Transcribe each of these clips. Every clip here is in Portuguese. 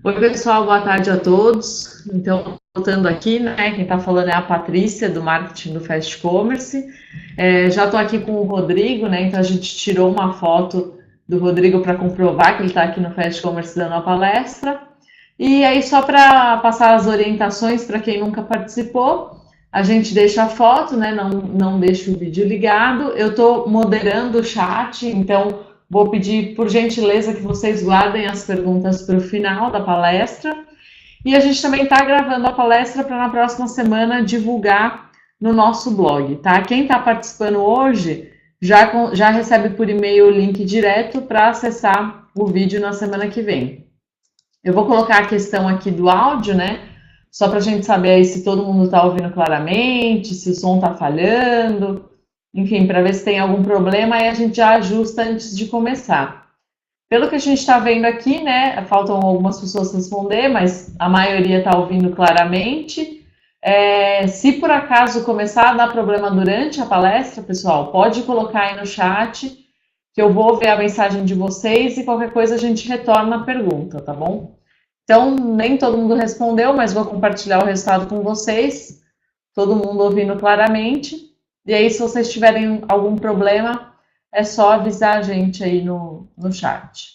Oi, pessoal, boa tarde a todos. Então, voltando aqui, né, quem está falando é a Patrícia, do marketing do Fast Commerce. Já estou aqui com o Rodrigo, né, então a gente tirou uma foto do Rodrigo para comprovar que ele está aqui no Fast Commerce dando a palestra. E aí, só para passar as orientações para quem nunca participou, a gente deixa a foto, né, não deixa o vídeo ligado. Eu estou moderando o chat, então vou pedir, por gentileza, que vocês guardem as perguntas para o final da palestra. E a gente também está gravando a palestra para na próxima semana divulgar no nosso blog, tá? Quem está participando hoje já recebe por e-mail o link direto para acessar o vídeo na semana que vem. Eu vou colocar a questão aqui do áudio, né? Só para a gente saber aí se todo mundo está ouvindo claramente, se o som está falhando. Enfim, para ver se tem algum problema, aí a gente já ajusta antes de começar. Pelo que a gente está vendo aqui, né, faltam algumas pessoas responder, mas a maioria está ouvindo claramente. Se por acaso começar a dar problema durante a palestra, pessoal, pode colocar aí no chat, que eu vou ver a mensagem de vocês e qualquer coisa a gente retorna a pergunta, tá bom? Então, nem todo mundo respondeu, mas vou compartilhar o resultado com vocês, todo mundo ouvindo claramente. E aí, se vocês tiverem algum problema, é só avisar a gente aí no chat.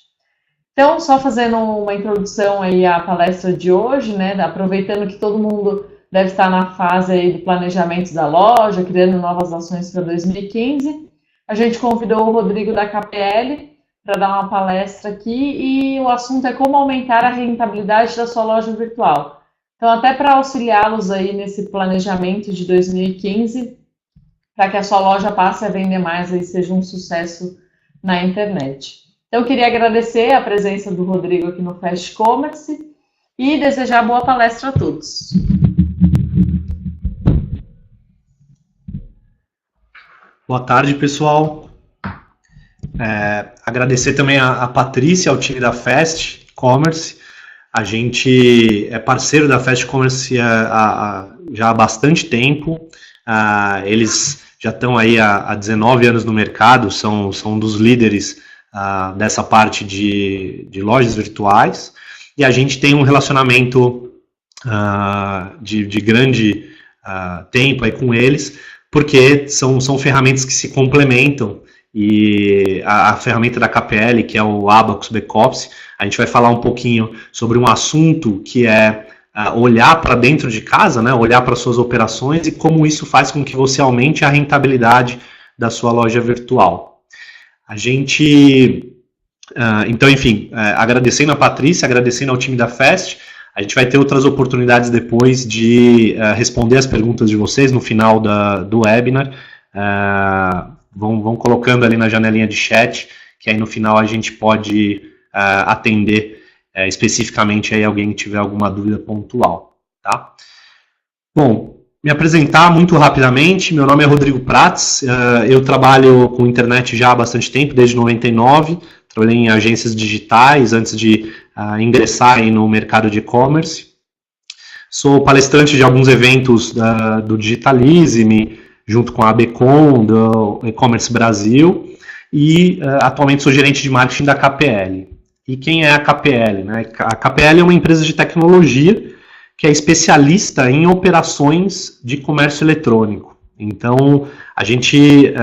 Então, só fazendo uma introdução aí à palestra de hoje, né? Aproveitando que todo mundo deve estar na fase aí do planejamento da loja, criando novas ações para 2015. A gente convidou o Rodrigo da KPL para dar uma palestra aqui e o assunto é como aumentar a rentabilidade da sua loja virtual. Então, até para auxiliá-los aí nesse planejamento de 2015, para que a sua loja passe a vender mais e seja um sucesso na internet. Então, eu queria agradecer a presença do Rodrigo aqui no Fast Commerce e desejar boa palestra a todos. Boa tarde, pessoal. Agradecer também a Patrícia, ao time da Fast Commerce. A gente é parceiro da Fast Commerce já há bastante tempo. Eles já estão aí há 19 anos no mercado, são um dos líderes dessa parte de lojas virtuais, e a gente tem um relacionamento de grande tempo aí com eles, porque são ferramentas que se complementam, e a ferramenta da KPL, que é o Abacus Backoffice, a gente vai falar um pouquinho sobre um assunto que é olhar para dentro de casa, né, olhar para suas operações e como isso faz com que você aumente a rentabilidade da sua loja virtual. A gente, então, enfim, agradecendo a Patrícia, agradecendo ao time da Fast, a gente vai ter outras oportunidades depois de responder as perguntas de vocês no final do webinar. Vão colocando ali na janelinha de chat, que aí no final a gente pode atender especificamente aí alguém que tiver alguma dúvida pontual, tá? Bom, me apresentar muito rapidamente, meu nome é Rodrigo Prats, eu trabalho com internet já há bastante tempo, desde 99, trabalhei em agências digitais antes de ingressar aí no mercado de e-commerce. Sou palestrante de alguns eventos do Digitalize-me, junto com a ABCom, do E-Commerce Brasil, e atualmente sou gerente de marketing da KPL. E quem é a KPL? Né? A KPL é uma empresa de tecnologia que é especialista em operações de comércio eletrônico. Então, a gente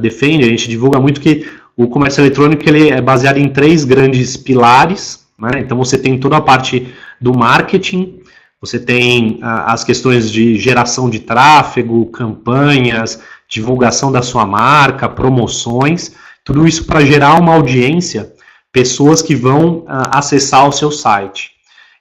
defende, a gente divulga muito que o comércio eletrônico ele é baseado em 3 grandes pilares, né? Então, você tem toda a parte do marketing, você tem as questões de geração de tráfego, campanhas, divulgação da sua marca, promoções, tudo isso para gerar uma audiência, pessoas que vão acessar o seu site.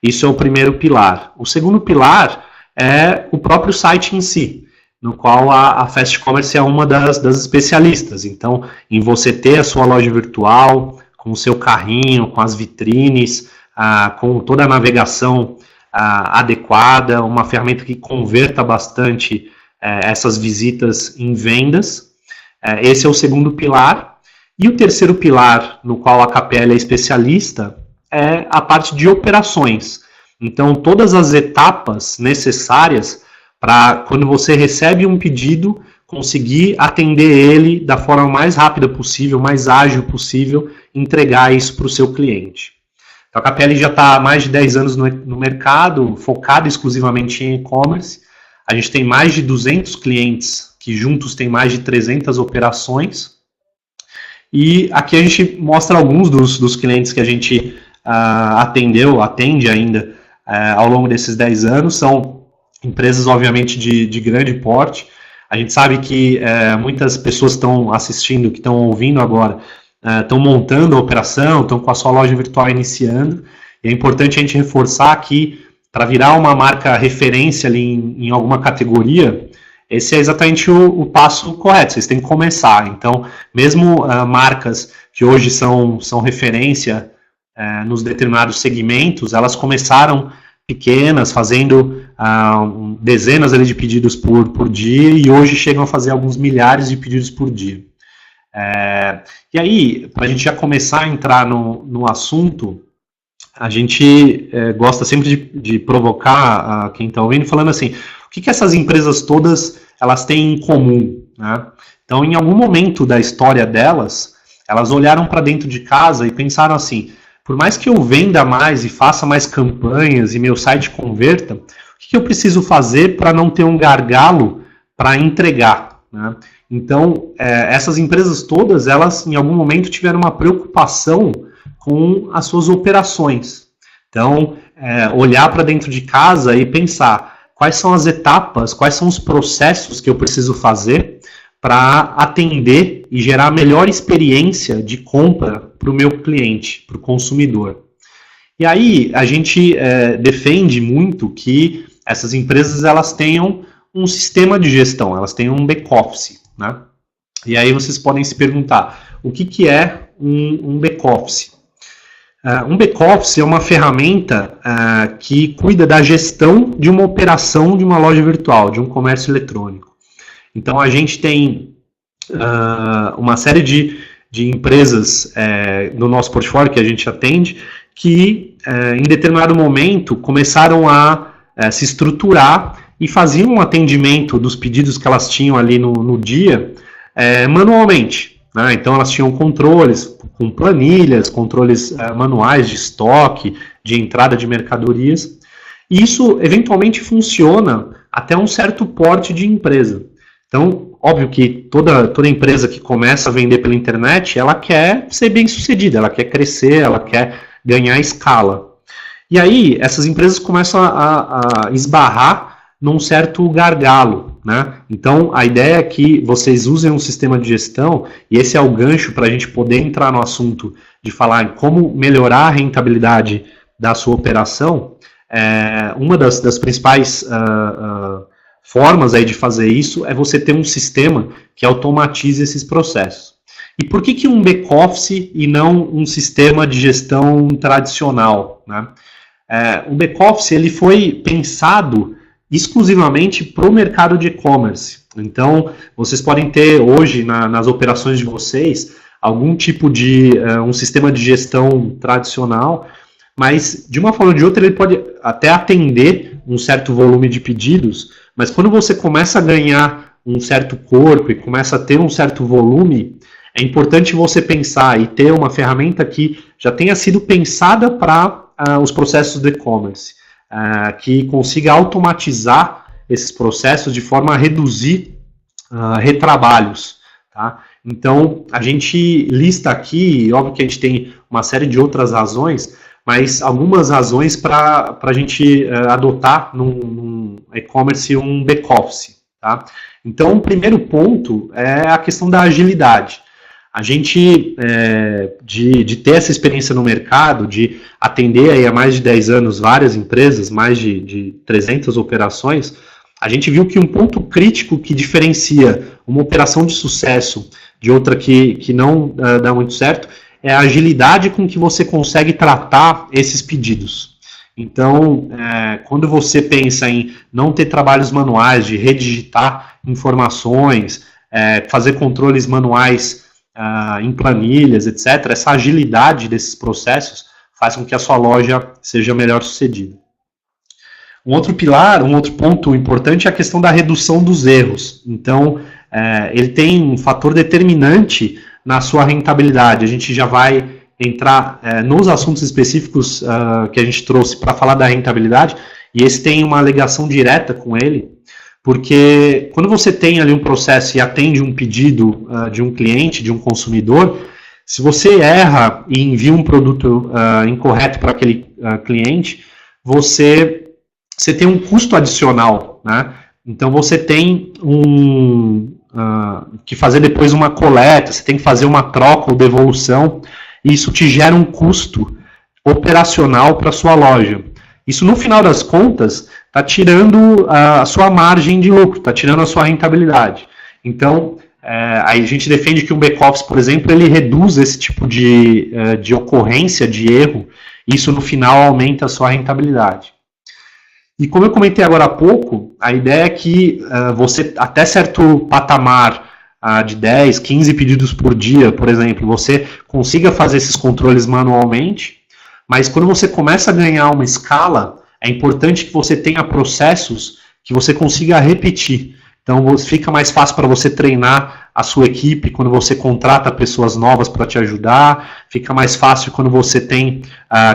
Isso é o primeiro pilar. O segundo pilar é o próprio site em si, no qual a Fast Commerce é uma das especialistas. Então, em você ter a sua loja virtual, com o seu carrinho, com as vitrines, com toda a navegação adequada, uma ferramenta que converta bastante essas visitas em vendas. Esse é o segundo pilar. E o terceiro pilar, no qual a KPL é especialista, é a parte de operações. Então, todas as etapas necessárias para, quando você recebe um pedido, conseguir atender ele da forma mais rápida possível, mais ágil possível, entregar isso para o seu cliente. Então a KPL já está há mais de 10 anos no mercado, focado exclusivamente em e-commerce. A gente tem mais de 200 clientes que juntos têm mais de 300 operações. E aqui a gente mostra alguns dos clientes que a gente atende ainda ao longo desses 10 anos. São empresas, obviamente, de grande porte. A gente sabe que muitas pessoas estão assistindo, que estão ouvindo agora, estão montando a operação, estão com a sua loja virtual iniciando. E é importante a gente reforçar que, para virar uma marca referência ali em alguma categoria, esse é exatamente o passo correto, vocês têm que começar. Então, mesmo marcas que hoje são referência nos determinados segmentos, elas começaram pequenas, fazendo dezenas ali de pedidos por dia, e hoje chegam a fazer alguns milhares de pedidos por dia. E aí, para a gente já começar a entrar no assunto, a gente gosta sempre de provocar quem está ouvindo, falando assim, o que essas empresas todas elas têm em comum, né? Então, em algum momento da história delas, elas olharam para dentro de casa e pensaram assim, por mais que eu venda mais e faça mais campanhas e meu site converta, o que eu preciso fazer para não ter um gargalo para entregar, né? Então, essas empresas todas, elas em algum momento tiveram uma preocupação com as suas operações. Então, olhar para dentro de casa e pensar quais são as etapas, quais são os processos que eu preciso fazer para atender e gerar a melhor experiência de compra para o meu cliente, para o consumidor. E aí, a gente defende muito que essas empresas elas tenham um sistema de gestão, elas tenham um back-office, né? E aí vocês podem se perguntar, o que é um back-office? Um back-office é uma ferramenta que cuida da gestão de uma operação de uma loja virtual, de um comércio eletrônico. Então, a gente tem uma série de empresas no nosso portfólio que a gente atende, que em determinado momento começaram a se estruturar e faziam um atendimento dos pedidos que elas tinham ali no dia manualmente. Né? Então elas tinham controles com planilhas, controles manuais de estoque, de entrada de mercadorias. E isso eventualmente funciona até um certo porte de empresa. Então, óbvio que toda empresa que começa a vender pela internet, ela quer ser bem sucedida, ela quer crescer, ela quer ganhar escala. E aí essas empresas começam a esbarrar num certo gargalo, né? Então, a ideia é que vocês usem um sistema de gestão, e esse é o gancho para a gente poder entrar no assunto de falar em como melhorar a rentabilidade da sua operação. Uma das principais formas aí de fazer isso é você ter um sistema que automatize esses processos. E por que um back-office e não um sistema de gestão tradicional, né? O back-office ele foi pensado exclusivamente para o mercado de e-commerce. Então, vocês podem ter hoje nas operações de vocês algum tipo de um sistema de gestão tradicional, mas de uma forma ou de outra ele pode até atender um certo volume de pedidos, mas quando você começa a ganhar um certo corpo e começa a ter um certo volume, é importante você pensar e ter uma ferramenta que já tenha sido pensada para os processos de e-commerce. Que consiga automatizar esses processos de forma a reduzir retrabalhos. Tá? Então, a gente lista aqui, óbvio que a gente tem uma série de outras razões, mas algumas razões para a gente adotar num e-commerce um back-office. Tá? Então, o primeiro ponto é a questão da agilidade. A gente, de ter essa experiência no mercado, de atender aí há mais de 10 anos várias empresas, mais de 300 operações, a gente viu que um ponto crítico que diferencia uma operação de sucesso de outra que não dá muito certo é a agilidade com que você consegue tratar esses pedidos. Então, quando você pensa em não ter trabalhos manuais, de redigitar informações, fazer controles manuais em planilhas, etc., essa agilidade desses processos faz com que a sua loja seja melhor sucedida. Um outro pilar, um outro ponto importante é a questão da redução dos erros. Então, ele tem um fator determinante na sua rentabilidade. A gente já vai entrar nos assuntos específicos que a gente trouxe para falar da rentabilidade, e esse tem uma ligação direta com ele, porque quando você tem ali um processo e atende um pedido de um cliente, de um consumidor, se você erra e envia um produto incorreto para aquele cliente, você tem um custo adicional, né? Então você tem que fazer depois uma coleta, você tem que fazer uma troca ou devolução, e isso te gera um custo operacional para a sua loja. Isso, no final das contas, está tirando a sua margem de lucro, está tirando a sua rentabilidade. Então, aí a gente defende que um back-office, por exemplo, ele reduz esse tipo de ocorrência, de erro, e isso, no final, aumenta a sua rentabilidade. E como eu comentei agora há pouco, a ideia é que você, até certo patamar de 10, 15 pedidos por dia, por exemplo, você consiga fazer esses controles manualmente, mas quando você começa a ganhar uma escala, é importante que você tenha processos que você consiga repetir. Então fica mais fácil para você treinar a sua equipe quando você contrata pessoas novas para te ajudar, fica mais fácil quando você tem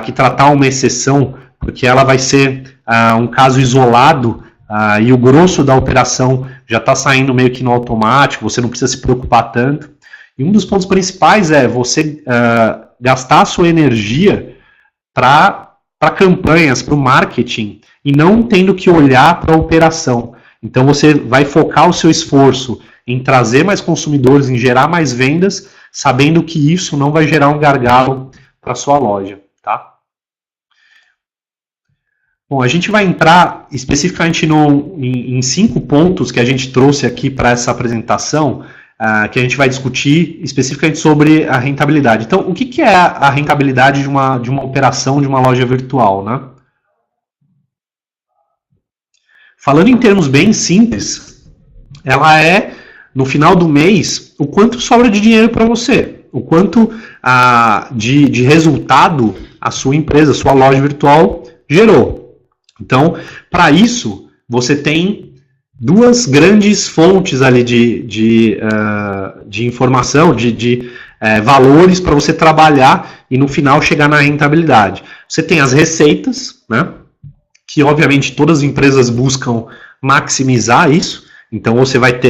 que tratar uma exceção, porque ela vai ser um caso isolado e o grosso da operação já está saindo meio que no automático, você não precisa se preocupar tanto. E um dos pontos principais é você gastar a sua energia para campanhas, para o marketing, e não tendo que olhar para a operação. Então você vai focar o seu esforço em trazer mais consumidores, em gerar mais vendas, sabendo que isso não vai gerar um gargalo para a sua loja. Tá? Bom, a gente vai entrar especificamente em 5 pontos que a gente trouxe aqui para essa apresentação, que a gente vai discutir especificamente sobre a rentabilidade. Então, o que é a rentabilidade de uma operação de uma loja virtual, né? Falando em termos bem simples, ela é, no final do mês, o quanto sobra de dinheiro para você, o quanto de resultado a sua empresa, a sua loja virtual gerou. Então, para isso, você tem 2 grandes fontes ali de informação, de valores para você trabalhar e no final chegar na rentabilidade. Você tem as receitas, né, que obviamente todas as empresas buscam maximizar isso, então você vai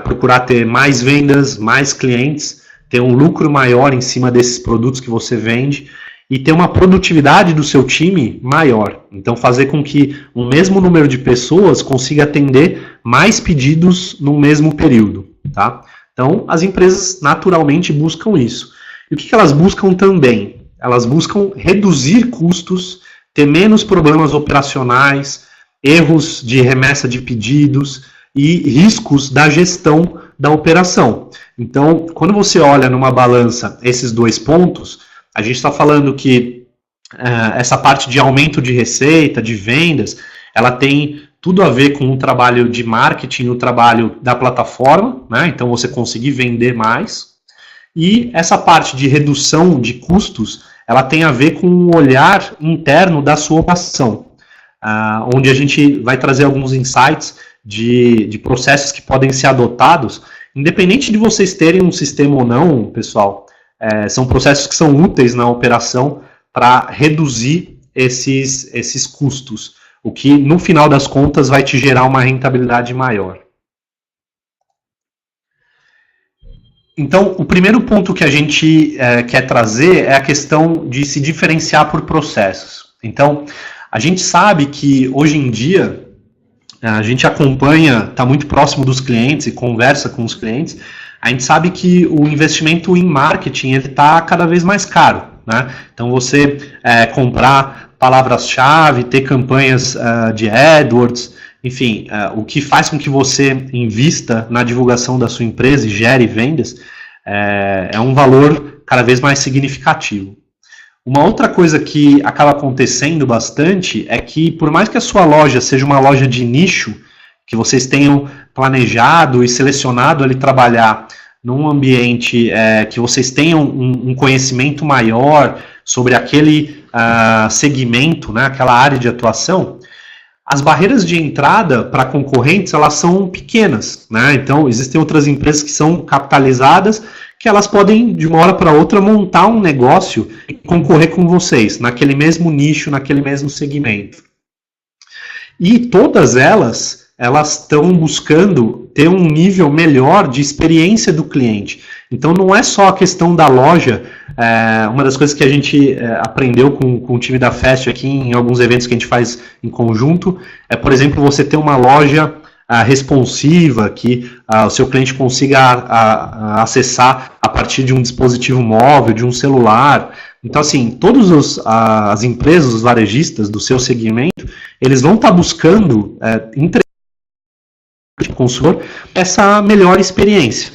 procurar ter mais vendas, mais clientes, ter um lucro maior em cima desses produtos que você vende e ter uma produtividade do seu time maior. Então fazer com que o mesmo número de pessoas consiga atender mais pedidos no mesmo período. Tá? Então as empresas naturalmente buscam isso. E o que elas buscam também? Elas buscam reduzir custos, ter menos problemas operacionais, erros de remessa de pedidos e riscos da gestão da operação. Então, quando você olha numa balança esses 2 pontos, a gente está falando que essa parte de aumento de receita, de vendas, ela tem tudo a ver com o trabalho de marketing, o trabalho da plataforma, né? Então você conseguir vender mais. E essa parte de redução de custos, ela tem a ver com o olhar interno da sua operação, onde a gente vai trazer alguns insights de processos que podem ser adotados, independente de vocês terem um sistema ou não, pessoal. São processos que são úteis na operação para reduzir esses custos, o que no final das contas vai te gerar uma rentabilidade maior. Então, o primeiro ponto que a gente quer trazer é a questão de se diferenciar por processos. Então, a gente sabe que hoje em dia, a gente acompanha, está muito próximo dos clientes e conversa com os clientes, a gente sabe que o investimento em marketing está cada vez mais caro, né? Então você comprar palavras-chave, ter campanhas de AdWords, enfim, o que faz com que você invista na divulgação da sua empresa e gere vendas é um valor cada vez mais significativo. Uma outra coisa que acaba acontecendo bastante é que, por mais que a sua loja seja uma loja de nicho, que vocês tenham planejado e selecionado ali trabalhar num ambiente que vocês tenham um conhecimento maior sobre aquele segmento, né, aquela área de atuação, as barreiras de entrada para concorrentes elas são pequenas, né? Então existem outras empresas que são capitalizadas, que elas podem, de uma hora para outra, montar um negócio e concorrer com vocês, naquele mesmo nicho, naquele mesmo segmento. E todas elas estão buscando ter um nível melhor de experiência do cliente. Então não é só a questão da loja. Uma das coisas que a gente aprendeu com o time da Fast aqui em alguns eventos que a gente faz em conjunto é, por exemplo, você ter uma loja responsiva, que o seu cliente consiga acessar a partir de um dispositivo móvel, de um celular. Então, assim, todas as empresas, os varejistas do seu segmento, eles vão estar buscando entregar ao consumidor essa melhor experiência.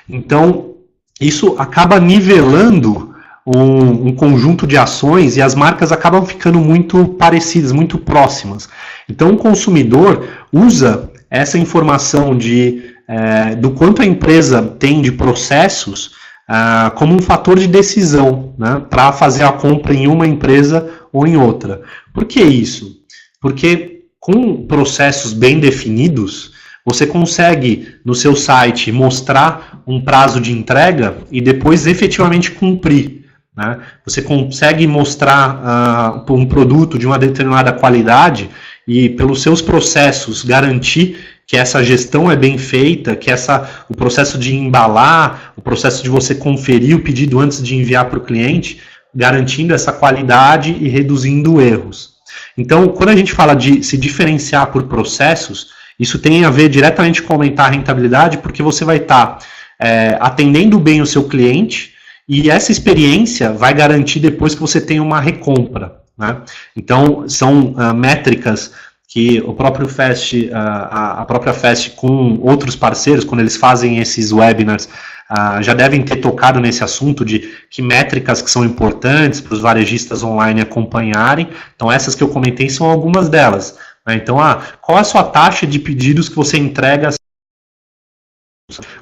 Então, isso acaba nivelando um conjunto de ações e as marcas acabam ficando muito parecidas, muito próximas. Então, o consumidor usa essa informação do quanto a empresa tem de processos como um fator de decisão, né, para fazer a compra em uma empresa ou em outra. Por que isso? Porque com processos bem definidos, você consegue no seu site mostrar um prazo de entrega e depois efetivamente cumprir, né? Você consegue mostrar um produto de uma determinada qualidade e pelos seus processos garantir que essa gestão é bem feita, que o processo de embalar, o processo de você conferir o pedido antes de enviar para o cliente, garantindo essa qualidade e reduzindo erros. Então, quando a gente fala de se diferenciar por processos, isso tem a ver diretamente com aumentar a rentabilidade, porque você vai estar atendendo bem o seu cliente e essa experiência vai garantir depois que você tenha uma recompra, né? Então, são métricas que o próprio Fast, a própria Fast com outros parceiros, quando eles fazem esses webinars, já devem ter tocado nesse assunto de que métricas que são importantes para os varejistas online acompanharem. Então, essas que eu comentei são algumas delas, né? Então, qual é a sua taxa de pedidos que você entrega?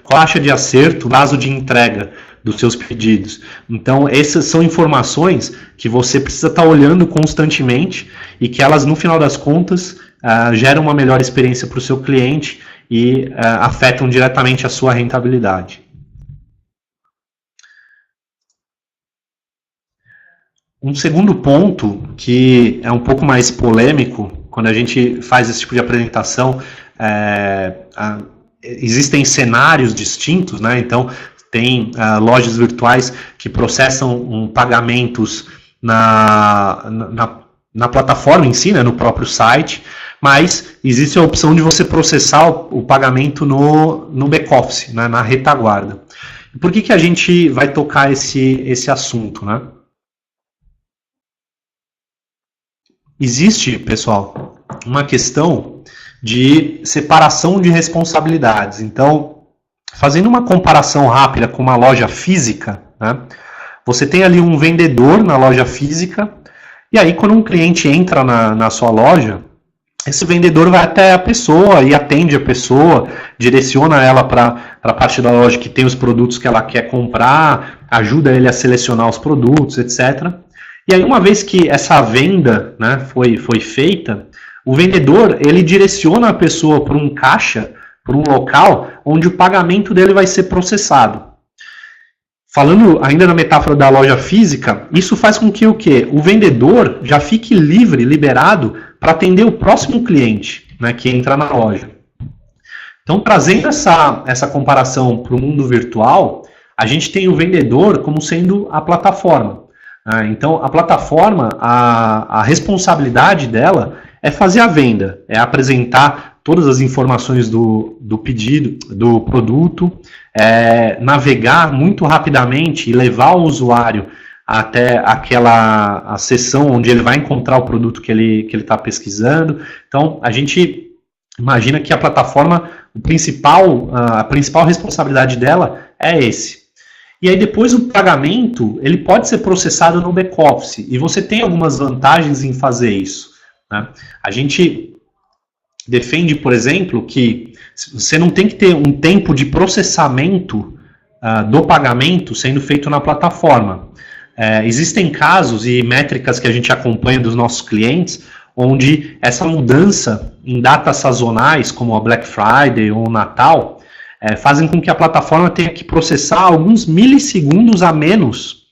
Qual a taxa de acerto, prazo de entrega dos seus pedidos? Então, essas são informações que você precisa estar olhando constantemente e que elas, no final das contas, geram uma melhor experiência para o seu cliente e afetam diretamente a sua rentabilidade. Um segundo ponto, que é um pouco mais polêmico, quando a gente faz esse tipo de apresentação, existem cenários distintos, né? Então, tem lojas virtuais que processam pagamentos na plataforma em si, né, no próprio site, mas existe a opção de você processar o pagamento no back-office, né, na retaguarda. Por que a gente vai tocar esse assunto, né? Existe, pessoal, uma questão de separação de responsabilidades. Então, fazendo uma comparação rápida com uma loja física, né, você tem ali um vendedor na loja física, e aí quando um cliente entra na sua loja, esse vendedor vai até a pessoa e atende a pessoa, direciona ela para a parte da loja que tem os produtos que ela quer comprar, ajuda ele a selecionar os produtos, etc. E aí, uma vez que essa venda, né, foi feita, o vendedor ele direciona a pessoa para um caixa, para um local onde o pagamento dele vai ser processado. Falando ainda na metáfora da loja física, isso faz com que o quê? O vendedor já fique livre, liberado, para atender o próximo cliente, né, que entra na loja. Então, trazendo essa comparação para o mundo virtual, a gente tem o vendedor como sendo a plataforma. Então, a plataforma, a responsabilidade dela é fazer a venda, é apresentar todas as informações do pedido, do produto, navegar muito rapidamente e levar o usuário até a seção onde ele vai encontrar o produto que ele está pesquisando. Então, a gente imagina que a plataforma, a principal responsabilidade dela é esse. E aí depois o pagamento, ele pode ser processado no back-office, e você tem algumas vantagens em fazer isso, né? A gente defende, por exemplo, que você não tem que ter um tempo de processamento do pagamento sendo feito na plataforma. Existem casos e métricas que a gente acompanha dos nossos clientes, onde essa mudança em datas sazonais, como a Black Friday ou o Natal, fazem com que a plataforma tenha que processar alguns milissegundos a menos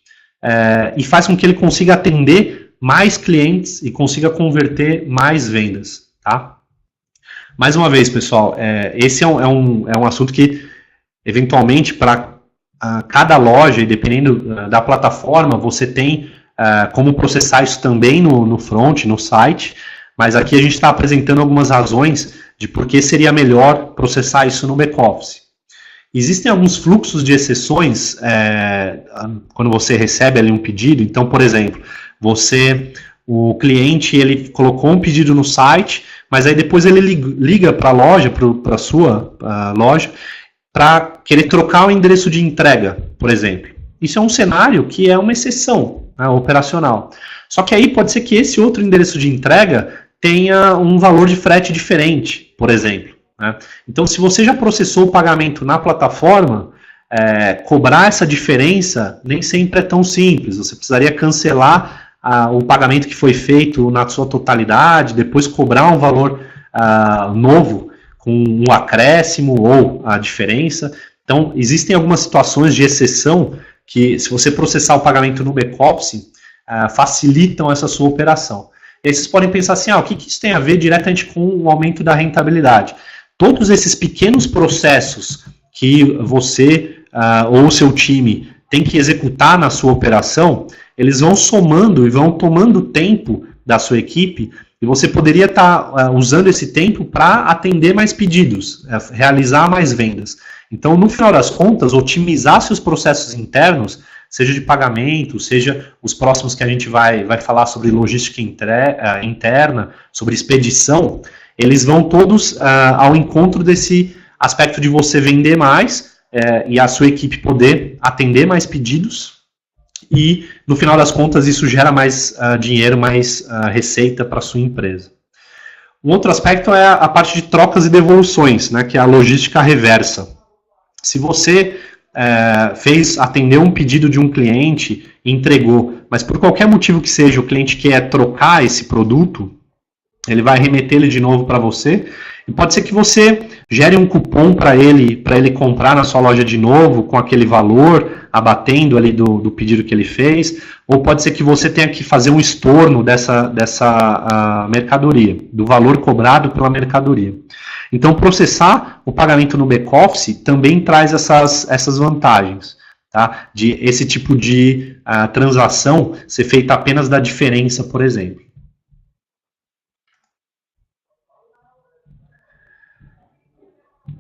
e faz com que ele consiga atender mais clientes e consiga converter mais vendas, tá? Mais uma vez, pessoal, esse é um assunto que, eventualmente, para cada loja, e dependendo da plataforma, você tem como processar isso também no front, no site, mas aqui a gente está apresentando algumas razões de por que seria melhor processar isso no back-office. Existem alguns fluxos de exceções quando você recebe ali um pedido. Então, por exemplo, o cliente ele colocou um pedido no site, mas aí depois ele liga para a loja, para a sua loja, para querer trocar o endereço de entrega, por exemplo. Isso é um cenário que é uma exceção, né, operacional. Só que aí pode ser que esse outro endereço de entrega tenha um valor de frete diferente, por exemplo, né? Então, se você já processou o pagamento na plataforma, cobrar essa diferença nem sempre é tão simples. Você precisaria cancelar o pagamento que foi feito na sua totalidade, depois cobrar um valor novo com um acréscimo ou a diferença. Então, existem algumas situações de exceção que, se você processar o pagamento no back-office, facilitam essa sua operação. E aí vocês podem pensar assim, o que isso tem a ver diretamente com o aumento da rentabilidade? Todos esses pequenos processos que você ou o seu time tem que executar na sua operação, eles vão somando e vão tomando tempo da sua equipe, e você poderia estar usando esse tempo para atender mais pedidos, realizar mais vendas. Então, no final das contas, otimizar seus processos internos, seja de pagamento, seja os próximos que a gente vai falar sobre logística interna, sobre expedição, eles vão todos ao encontro desse aspecto de você vender mais e a sua equipe poder atender mais pedidos, e no final das contas isso gera mais dinheiro, mais receita para a sua empresa. Um outro aspecto é a parte de trocas e devoluções, né, que é a logística reversa. Se você atendeu um pedido de um cliente e entregou, mas por qualquer motivo que seja o cliente quer trocar esse produto, ele vai remeter ele de novo para você, e pode ser que você gere um cupom para ele comprar na sua loja de novo, com aquele valor, abatendo ali do pedido que ele fez, ou pode ser que você tenha que fazer um estorno dessa mercadoria, do valor cobrado pela mercadoria. Então, processar o pagamento no back-office também traz essas vantagens, tá? De esse tipo de transação ser feita apenas da diferença, por exemplo.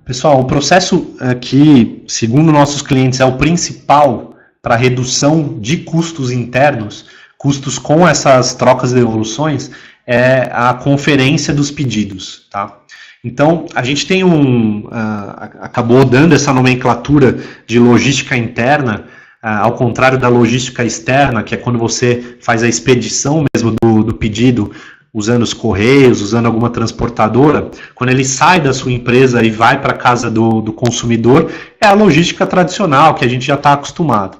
Pessoal, o processo que, segundo nossos clientes, é o principal para redução de custos internos, custos com essas trocas e devoluções, é a conferência dos pedidos, tá? Então, a gente tem acabou dando essa nomenclatura de logística interna, ao contrário da logística externa, que é quando você faz a expedição mesmo do pedido, usando os correios, usando alguma transportadora. Quando ele sai da sua empresa e vai para a casa do consumidor, é a logística tradicional, que a gente já está acostumado.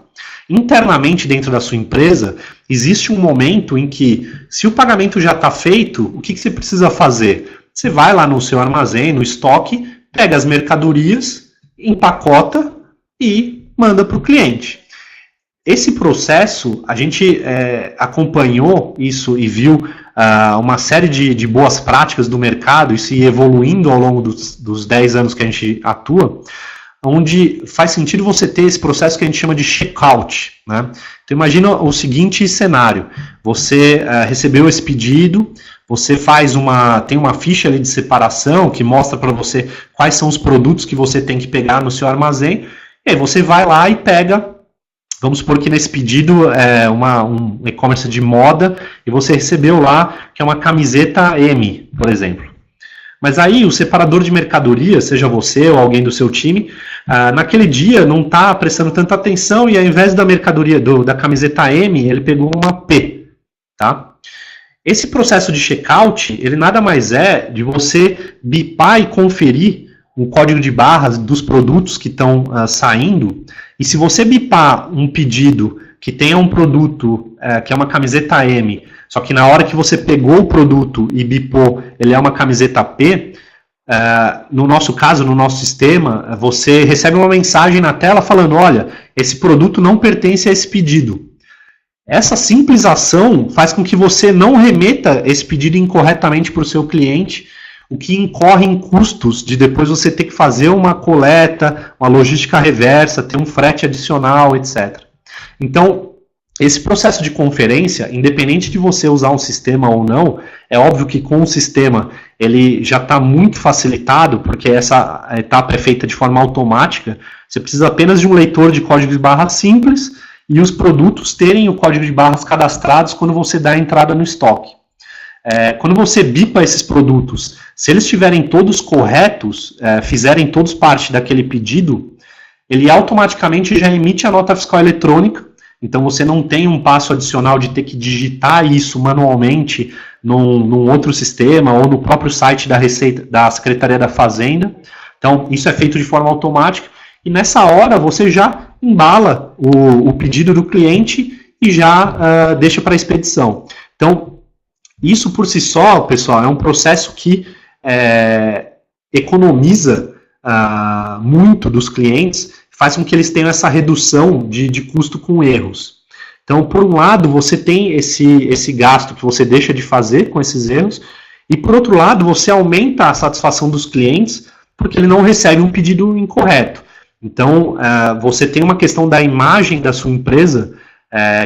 Internamente, dentro da sua empresa, existe um momento em que, se o pagamento já está feito, o que você precisa fazer? Você vai lá no seu armazém, no estoque, pega as mercadorias, empacota e manda para o cliente. Esse processo, a gente acompanhou isso e viu uma série de boas práticas do mercado, isso ir evoluindo ao longo dos 10 anos que a gente atua, onde faz sentido você ter esse processo que a gente chama de checkout, né? Então imagina o seguinte cenário: você recebeu esse pedido, você tem uma ficha ali de separação que mostra para você quais são os produtos que você tem que pegar no seu armazém, e aí você vai lá e pega. Vamos supor que nesse pedido é um e-commerce de moda e você recebeu lá que é uma camiseta M, por exemplo. Mas aí o separador de mercadoria, seja você ou alguém do seu time, naquele dia não está prestando tanta atenção e ao invés da mercadoria da camiseta M, ele pegou uma P, tá? Esse processo de checkout, ele nada mais é de você bipar e conferir o código de barras dos produtos que estão saindo, e se você bipar um pedido que tenha um produto que é uma camiseta M, só que na hora que você pegou o produto e bipou, ele é uma camiseta P, no nosso caso, no nosso sistema, você recebe uma mensagem na tela falando, olha, esse produto não pertence a esse pedido. Essa simples ação faz com que você não remeta esse pedido incorretamente para o seu cliente, o que incorre em custos de depois você ter que fazer uma coleta, uma logística reversa, ter um frete adicional, etc. Então, esse processo de conferência, independente de você usar um sistema ou não, é óbvio que com o sistema ele já está muito facilitado, porque essa etapa é feita de forma automática. Você precisa apenas de um leitor de código de barras simples e os produtos terem o código de barras cadastrados quando você dá a entrada no estoque. Quando você bipa esses produtos, se eles estiverem todos corretos, fizerem todos parte daquele pedido, ele automaticamente já emite a nota fiscal eletrônica. Então você não tem um passo adicional de ter que digitar isso manualmente num outro sistema ou no próprio site da Receita, da Secretaria da Fazenda. Então isso é feito de forma automática e nessa hora você já embala o pedido do cliente e já deixa para a expedição. Então isso por si só, pessoal, é um processo que economiza muito dos clientes, faz com que eles tenham essa redução de custo com erros. Então, por um lado, você tem esse gasto que você deixa de fazer com esses erros, e por outro lado, você aumenta a satisfação dos clientes, porque ele não recebe um pedido incorreto. Então, você tem uma questão da imagem da sua empresa,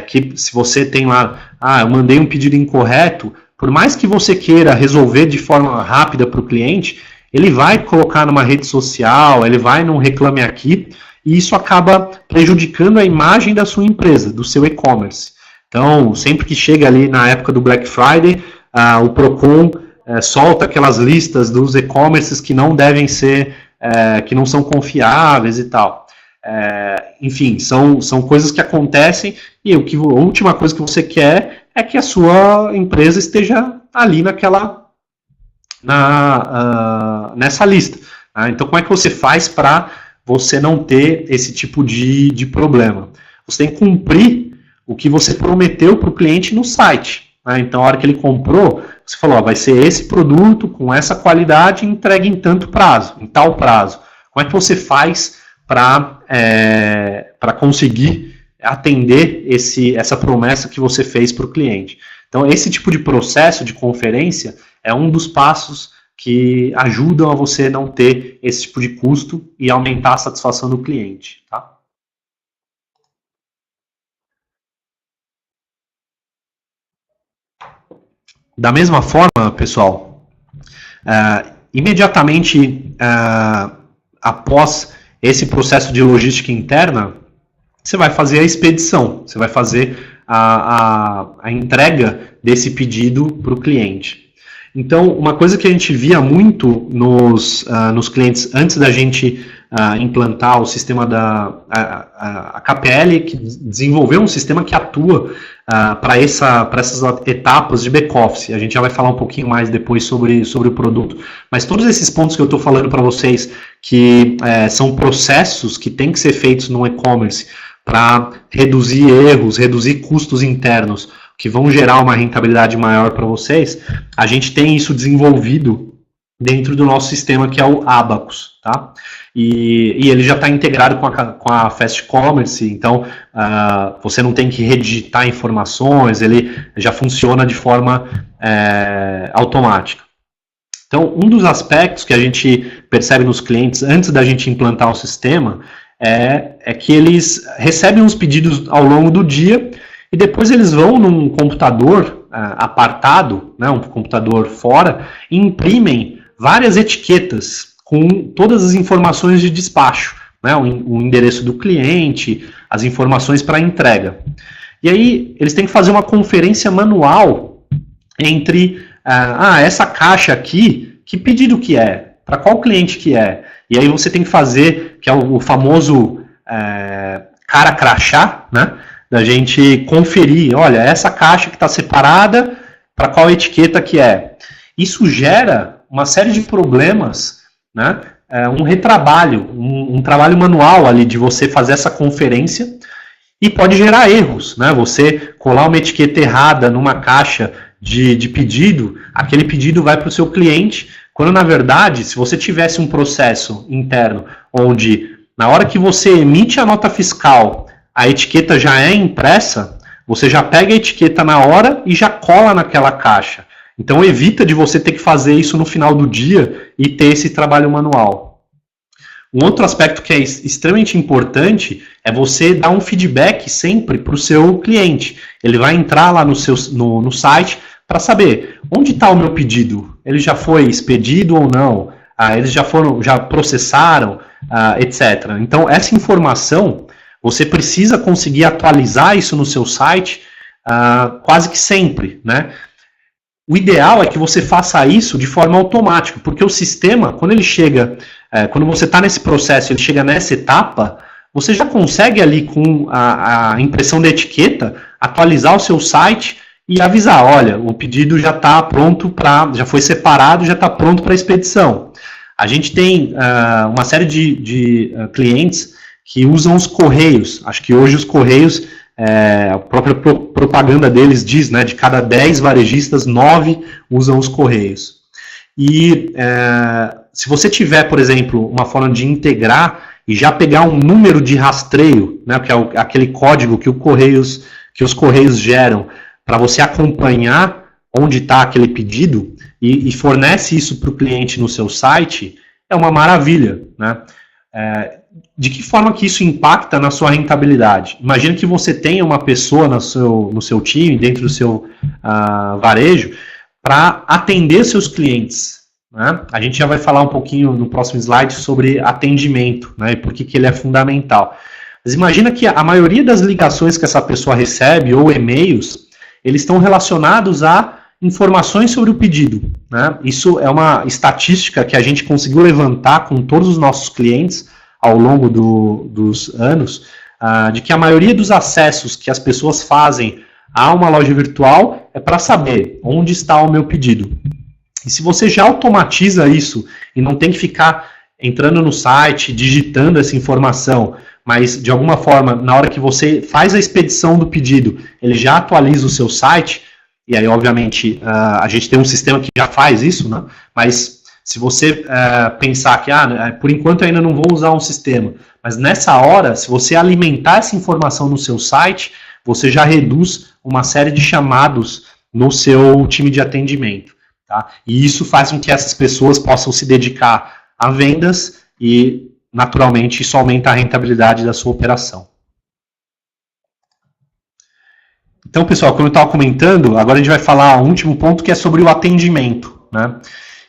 que se você tem lá, eu mandei um pedido incorreto, por mais que você queira resolver de forma rápida para o cliente, ele vai colocar numa rede social, ele vai num Reclame Aqui, e isso acaba prejudicando a imagem da sua empresa, do seu e-commerce. Então, sempre que chega ali na época do Black Friday, o Procon solta aquelas listas dos e-commerces que não devem ser, que não são confiáveis e tal. Enfim, são coisas que acontecem e a última coisa que você quer é que a sua empresa esteja ali nessa lista. Então, como é que você faz para você não ter esse tipo de problema? Você tem que cumprir o que você prometeu para o cliente no site. Então, a hora que ele comprou, você falou, vai ser esse produto com essa qualidade entregue em tanto prazo, em tal prazo. Como é que você faz para conseguir atender essa promessa que você fez para o cliente? Então, esse tipo de processo de conferência é um dos passos que ajudam a você não ter esse tipo de custo e aumentar a satisfação do cliente. Tá? Da mesma forma, pessoal, imediatamente após esse processo de logística interna, você vai fazer a expedição, você vai fazer a entrega desse pedido para o cliente. Então, uma coisa que a gente via muito nos clientes antes da gente implantar o sistema a KPL, que desenvolveu um sistema que atua para essas etapas de back-office. A gente já vai falar um pouquinho mais depois sobre o produto. Mas todos esses pontos que eu estou falando para vocês, que são processos que têm que ser feitos no e-commerce para reduzir erros, reduzir custos internos, que vão gerar uma rentabilidade maior para vocês, a gente tem isso desenvolvido dentro do nosso sistema, que é o Abacus, tá? E ele já está integrado com a Fast Commerce, então você não tem que redigitar informações, ele já funciona de forma automática. Então, um dos aspectos que a gente percebe nos clientes antes da gente implantar o sistema é que eles recebem os pedidos ao longo do dia e depois eles vão num computador apartado, né, um computador fora, e imprimem várias etiquetas com todas as informações de despacho, né, o endereço do cliente, as informações para entrega. E aí eles têm que fazer uma conferência manual entre essa caixa aqui, que pedido que é? Para qual cliente que é? E aí você tem que fazer, que é o famoso cara crachá, né? Da gente conferir, olha, essa caixa que está separada, para qual etiqueta que é. Isso gera uma série de problemas, né? Um retrabalho, um trabalho manual ali de você fazer essa conferência e pode gerar erros, né? Você colar uma etiqueta errada numa caixa de pedido, aquele pedido vai para o seu cliente Quando, na verdade, se você tivesse um processo interno onde, na hora que você emite a nota fiscal, a etiqueta já é impressa, você já pega a etiqueta na hora e já cola naquela caixa. Então, evita de você ter que fazer isso no final do dia e ter esse trabalho manual. Um outro aspecto que é extremamente importante é você dar um feedback sempre para o seu cliente. Ele vai entrar lá no site para saber onde está o meu pedido. Ele já foi expedido ou não? Eles já processaram, etc. Então, essa informação, você precisa conseguir atualizar isso no seu site quase que sempre, né? O ideal é que você faça isso de forma automática, porque o sistema, quando ele chega, quando você está nesse processo, ele chega nessa etapa, você já consegue ali com a impressão da etiqueta atualizar o seu site e avisar, olha, o pedido já está pronto já foi separado, já está pronto para expedição. A gente tem uma série de clientes que usam os correios. Acho que hoje os correios, a própria propaganda deles diz, né, de cada 10 varejistas, 9 usam os correios. E se você tiver, por exemplo, uma forma de integrar e já pegar um número de rastreio, né, que é aquele código que os correios geram para você acompanhar onde está aquele pedido e fornece isso para o cliente no seu site, é uma maravilha, né? De que forma que isso impacta na sua rentabilidade? Imagina que você tenha uma pessoa no seu time, dentro do seu varejo, para atender seus clientes, né? A gente já vai falar um pouquinho no próximo slide sobre atendimento, né, e por que ele é fundamental. Mas imagina que a maioria das ligações que essa pessoa recebe, ou e-mails, eles estão relacionados a informações sobre o pedido, né? Isso é uma estatística que a gente conseguiu levantar com todos os nossos clientes ao longo dos anos, de que a maioria dos acessos que as pessoas fazem a uma loja virtual é para saber onde está o meu pedido. E se você já automatiza isso e não tem que ficar entrando no site, digitando essa informação, mas de alguma forma, na hora que você faz a expedição do pedido, ele já atualiza o seu site, e aí obviamente a gente tem um sistema que já faz isso, né? Mas se você pensar que por enquanto eu ainda não vou usar um sistema, mas nessa hora, se você alimentar essa informação no seu site, você já reduz uma série de chamados no seu time de atendimento, tá? E isso faz com que essas pessoas possam se dedicar a vendas e, naturalmente, isso aumenta a rentabilidade da sua operação. Então, pessoal, como eu estava comentando, agora a gente vai falar um último ponto que é sobre o atendimento, né?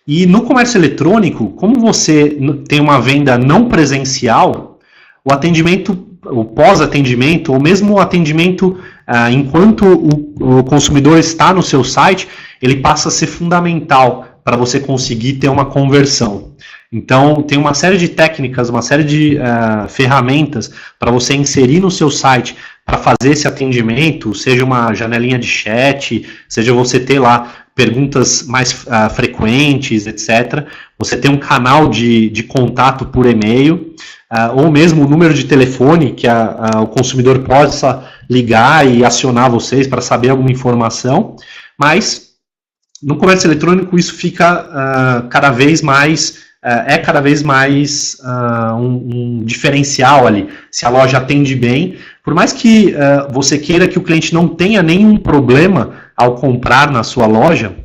E no comércio eletrônico, como você tem uma venda não presencial, o atendimento, o pós-atendimento, ou mesmo o atendimento enquanto o consumidor está no seu site, ele passa a ser fundamental para você conseguir ter uma conversão. Então, tem uma série de técnicas, uma série de ferramentas para você inserir no seu site para fazer esse atendimento, seja uma janelinha de chat, seja você ter lá perguntas mais frequentes, etc. Você tem um canal de contato por e-mail, ou mesmo o número de telefone que o consumidor possa ligar e acionar vocês para saber alguma informação, mas no comércio eletrônico isso fica cada vez mais um diferencial ali, se a loja atende bem. Por mais que você queira que o cliente não tenha nenhum problema ao comprar na sua loja,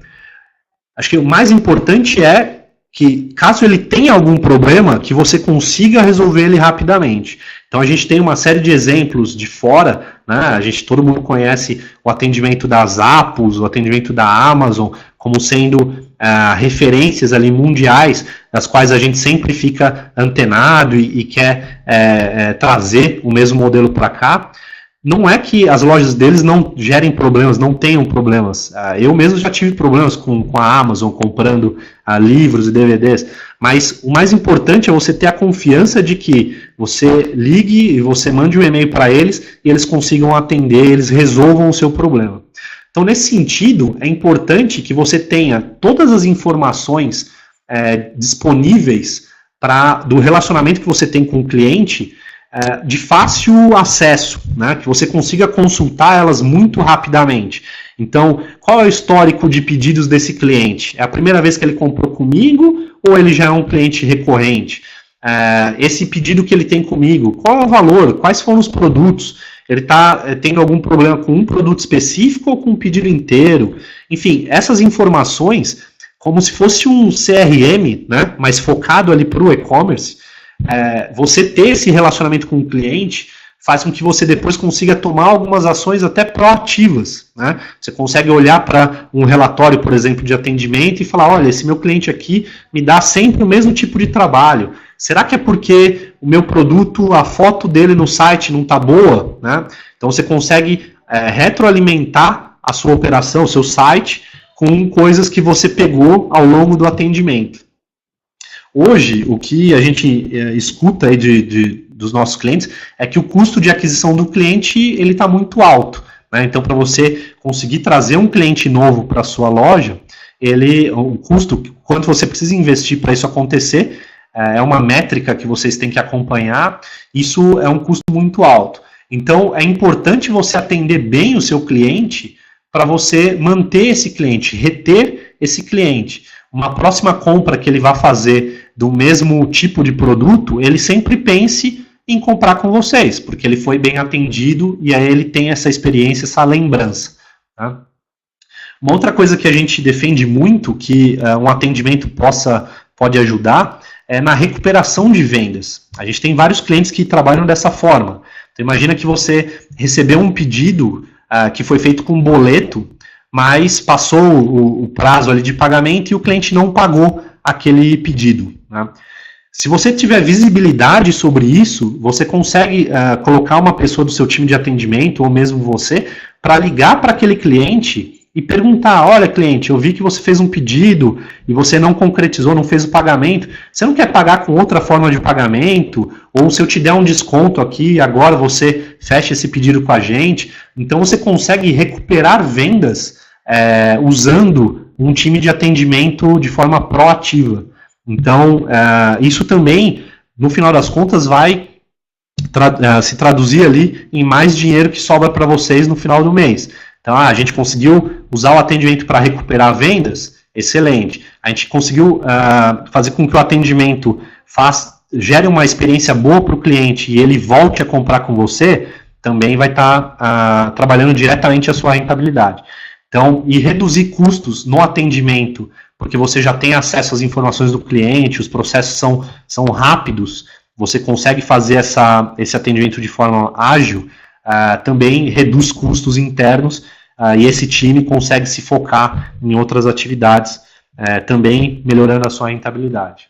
acho que o mais importante é que, caso ele tenha algum problema, que você consiga resolver ele rapidamente. Então a gente tem uma série de exemplos de fora, né? Todo mundo conhece o atendimento da Zappos, o atendimento da Amazon, como sendo referências ali mundiais, das quais a gente sempre fica antenado e quer trazer o mesmo modelo para cá. Não é que as lojas deles não gerem problemas, não tenham problemas. Eu mesmo já tive problemas com a Amazon, comprando livros e DVDs, mas o mais importante é você ter a confiança de que você ligue e você mande um e-mail para eles e eles consigam atender, eles resolvam o seu problema. Então, nesse sentido, é importante que você tenha todas as informações disponíveis do relacionamento que você tem com o cliente, de fácil acesso, né? Que você consiga consultar elas muito rapidamente. Então, qual é o histórico de pedidos desse cliente? É a primeira vez que ele comprou comigo ou ele já é um cliente recorrente? Esse pedido que ele tem comigo, qual é o valor? Quais foram os produtos? Ele está tendo algum problema com um produto específico ou com um pedido inteiro? Enfim, essas informações, como se fosse um CRM, né, mas focado ali para o e-commerce, você ter esse relacionamento com o cliente faz com que você depois consiga tomar algumas ações até proativas, né? Você consegue olhar para um relatório, por exemplo, de atendimento e falar, olha, esse meu cliente aqui me dá sempre o mesmo tipo de trabalho. Será que é porque o meu produto, a foto dele no site não está boa, né? Então você consegue retroalimentar a sua operação, o seu site, com coisas que você pegou ao longo do atendimento. Hoje, o que a gente escuta aí dos nossos clientes é que o custo de aquisição do cliente ele está muito alto, né? Então, para você conseguir trazer um cliente novo para a sua loja, o custo, quanto você precisa investir para isso acontecer, é uma métrica que vocês têm que acompanhar. Isso é um custo muito alto. Então, é importante você atender bem o seu cliente para você manter esse cliente, reter esse cliente. Uma próxima compra que ele vai fazer do mesmo tipo de produto, ele sempre pense em comprar com vocês, porque ele foi bem atendido e aí ele tem essa experiência, essa lembrança. Tá? Uma outra coisa que a gente defende muito, que um atendimento pode ajudar, é na recuperação de vendas. A gente tem vários clientes que trabalham dessa forma. Então, imagina que você recebeu um pedido que foi feito com boleto, mas passou o prazo ali de pagamento e o cliente não pagou aquele pedido, né? Se você tiver visibilidade sobre isso, você consegue colocar uma pessoa do seu time de atendimento, ou mesmo você, para ligar para aquele cliente e perguntar, olha cliente, eu vi que você fez um pedido e você não concretizou, não fez o pagamento, você não quer pagar com outra forma de pagamento? Ou se eu te der um desconto aqui, agora você fecha esse pedido com a gente? Então você consegue recuperar vendas usando um time de atendimento de forma proativa. Então, isso também, no final das contas, vai se traduzir ali em mais dinheiro que sobra para vocês no final do mês. Então, a gente conseguiu usar o atendimento para recuperar vendas, excelente. A gente conseguiu fazer com que o atendimento gere uma experiência boa para o cliente e ele volte a comprar com você, também vai estar trabalhando diretamente a sua rentabilidade. Então, e reduzir custos no atendimento, porque você já tem acesso às informações do cliente, os processos são rápidos, você consegue fazer esse atendimento de forma ágil, também reduz custos internos, e esse time consegue se focar em outras atividades, também melhorando a sua rentabilidade.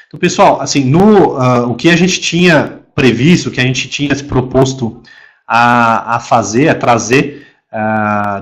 Então, pessoal, assim, o que a gente tinha previsto, o que a gente tinha se proposto a fazer, a trazer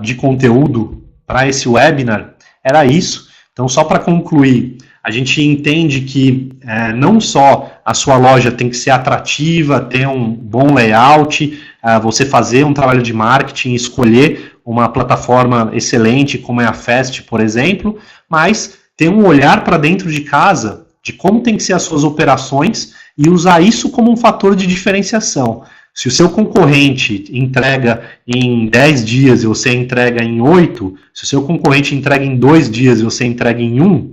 de conteúdo para esse webinar, era isso. Então, só para concluir, a gente entende que não só a sua loja tem que ser atrativa, ter um bom layout, você fazer um trabalho de marketing, escolher uma plataforma excelente, como é a Fast, por exemplo, mas ter um olhar para dentro de casa, de como tem que ser as suas operações e usar isso como um fator de diferenciação. Se o seu concorrente entrega em 10 dias e você entrega em 8, se o seu concorrente entrega em 2 dias e você entrega em 1,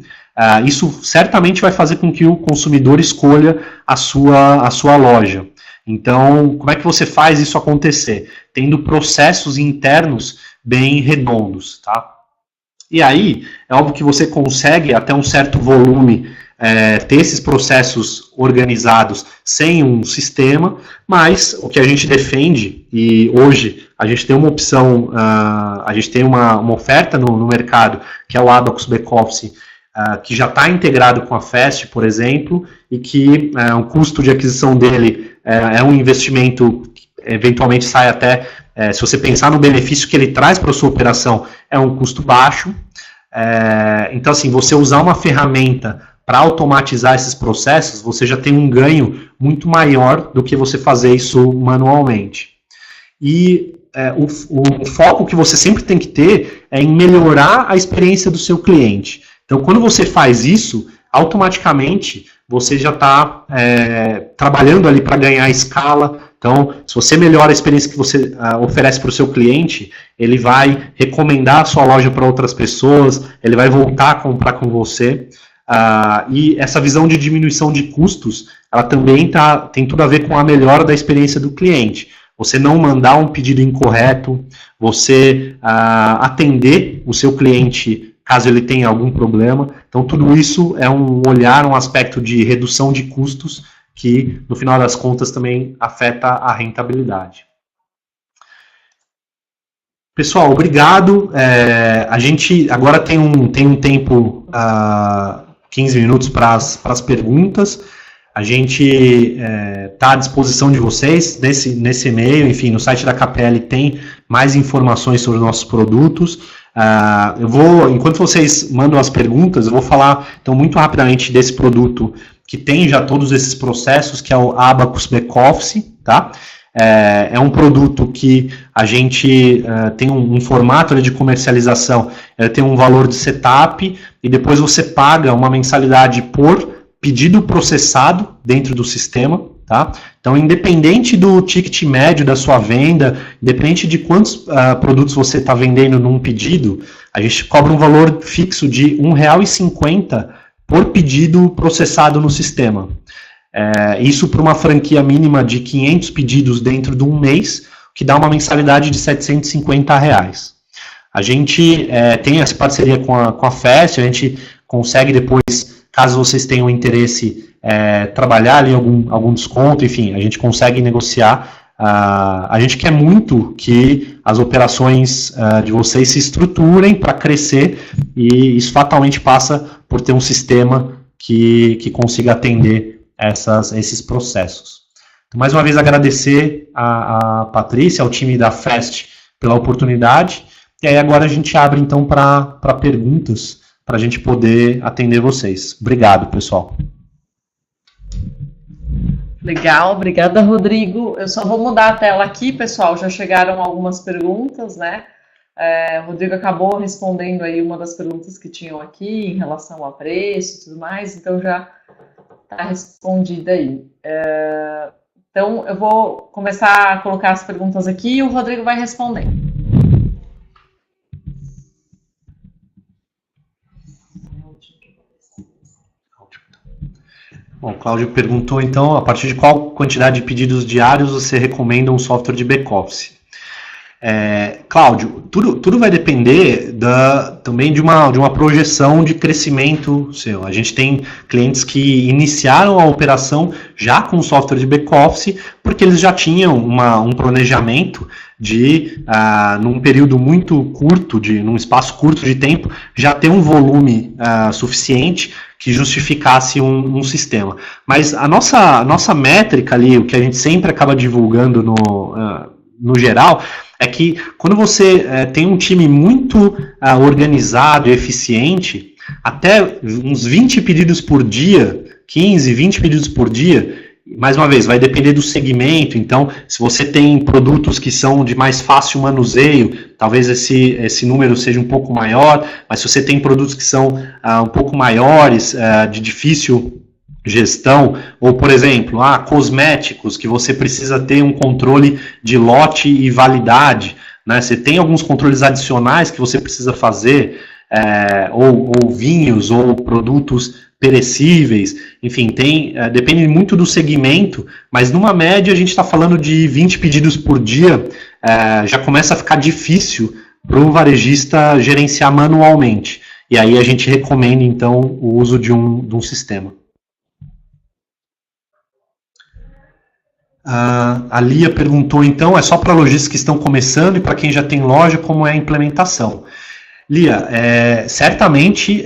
isso certamente vai fazer com que o consumidor escolha a sua loja. Então, como é que você faz isso acontecer? Tendo processos internos bem redondos, tá? E aí, é óbvio que você consegue, até um certo volume, ter esses processos organizados sem um sistema, mas o que a gente defende, e hoje a gente tem uma opção, a gente tem uma oferta no mercado, que é o Abacus Backoffice, que já está integrado com a Fast, por exemplo, e que o custo de aquisição dele é um investimento que eventualmente sai até, se você pensar no benefício que ele traz para a sua operação, é um custo baixo. Então, assim, você usar uma ferramenta para automatizar esses processos, você já tem um ganho muito maior do que você fazer isso manualmente. E o foco que você sempre tem que ter é em melhorar a experiência do seu cliente. Então, quando você faz isso, automaticamente você já está trabalhando ali para ganhar escala, Então, se você melhora a experiência que você oferece para o seu cliente, ele vai recomendar a sua loja para outras pessoas, ele vai voltar a comprar com você. E essa visão de diminuição de custos, ela também tem tudo a ver com a melhora da experiência do cliente. Você não mandar um pedido incorreto, você atender o seu cliente caso ele tenha algum problema. Então, tudo isso é um aspecto de redução de custos que, no final das contas, também afeta a rentabilidade. Pessoal, obrigado. A gente agora tem um tempo, 15 minutos para as perguntas. A gente está à disposição de vocês nesse e-mail, enfim, no site da KPL tem mais informações sobre os nossos produtos. Enquanto vocês mandam as perguntas, eu vou falar então muito rapidamente desse produto que tem já todos esses processos, que é o Abacus Backoffice, tá? É um produto que a gente tem um formato ali de comercialização, tem um valor de setup e depois você paga uma mensalidade por pedido processado dentro do sistema, tá? Então, independente do ticket médio da sua venda, independente de quantos produtos você está vendendo num pedido, a gente cobra um valor fixo de R$ 1,50 por pedido processado no sistema. Isso para uma franquia mínima de 500 pedidos dentro de um mês, que dá uma mensalidade de R$ 750. A gente tem essa parceria com a Fast, a gente consegue depois, caso vocês tenham interesse, trabalhar ali algum desconto, enfim, a gente consegue negociar. A gente quer muito que as operações de vocês se estruturem para crescer e isso fatalmente passa por ter um sistema que consiga atender esses processos. Então, mais uma vez agradecer a Patrícia, ao time da Fast pela oportunidade e aí agora a gente abre então para perguntas para a gente poder atender vocês. Obrigado, pessoal. Legal, obrigada, Rodrigo. Eu só vou mudar a tela aqui, pessoal. Já chegaram algumas perguntas, né? O Rodrigo acabou respondendo aí uma das perguntas que tinham aqui em relação a preço e tudo mais, então já está respondida aí. Então, eu vou começar a colocar as perguntas aqui e o Rodrigo vai respondendo. Bom, o Cláudio perguntou, então, a partir de qual quantidade de pedidos diários você recomenda um software de back-office? Cláudio, tudo vai depender também de uma projeção de crescimento seu. A gente tem clientes que iniciaram a operação já com software de back-office porque eles já tinham um planejamento de, num período muito curto, num espaço curto de tempo, já ter um volume suficiente que justificasse um sistema. Mas a nossa métrica ali, o que a gente sempre acaba divulgando no geral, é que quando você tem um time muito organizado e eficiente, até uns 20 pedidos por dia, 15, 20 pedidos por dia, mais uma vez, vai depender do segmento. Então, se você tem produtos que são de mais fácil manuseio, talvez esse número seja um pouco maior, mas se você tem produtos que são um pouco maiores, de difícil gestão, ou, por exemplo, cosméticos, que você precisa ter um controle de lote e validade, né? Você tem alguns controles adicionais que você precisa fazer, ou vinhos, ou produtos perecíveis, enfim, depende muito do segmento, mas numa média a gente está falando de 20 pedidos por dia, já começa a ficar difícil para o varejista gerenciar manualmente, e aí a gente recomenda então o uso de um sistema. A Lia perguntou então, é só para lojistas que estão começando e para quem já tem loja, como é a implementação? Lia, certamente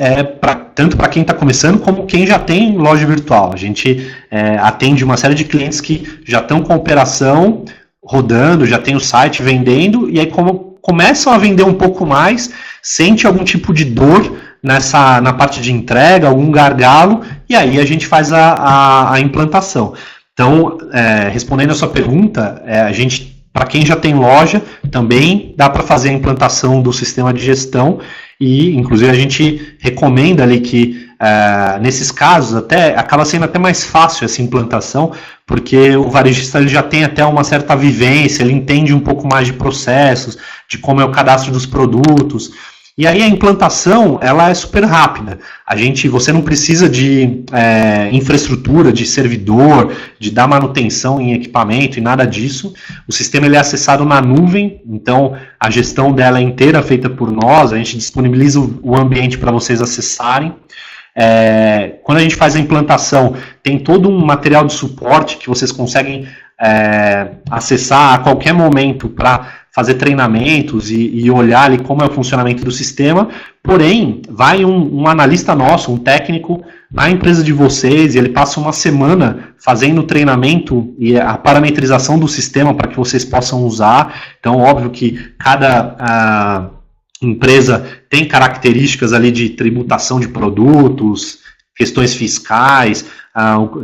tanto para quem está começando como quem já tem loja virtual. A gente atende uma série de clientes que já estão com a operação rodando, já tem o site vendendo, e aí como começam a vender um pouco mais, sente algum tipo de dor na parte de entrega, algum gargalo, e aí a gente faz a implantação. Então, respondendo a sua pergunta, para quem já tem loja, também dá para fazer a implantação do sistema de gestão e, inclusive, a gente recomenda ali que nesses casos até acaba sendo até mais fácil essa implantação, porque o varejista ele já tem até uma certa vivência, ele entende um pouco mais de processos, de como é o cadastro dos produtos. E aí a implantação, ela é super rápida. Você não precisa de infraestrutura, de servidor, de dar manutenção em equipamento e nada disso. O sistema ele é acessado na nuvem, então a gestão dela é inteira feita por nós, a gente disponibiliza o ambiente para vocês acessarem. Quando a gente faz a implantação, tem todo um material de suporte que vocês conseguem acessar a qualquer momento para fazer treinamentos e olhar ali como é o funcionamento do sistema, porém, vai um analista nosso, um técnico, na empresa de vocês, e ele passa uma semana fazendo o treinamento e a parametrização do sistema para que vocês possam usar. Então, óbvio que cada empresa tem características ali de tributação de produtos, questões fiscais,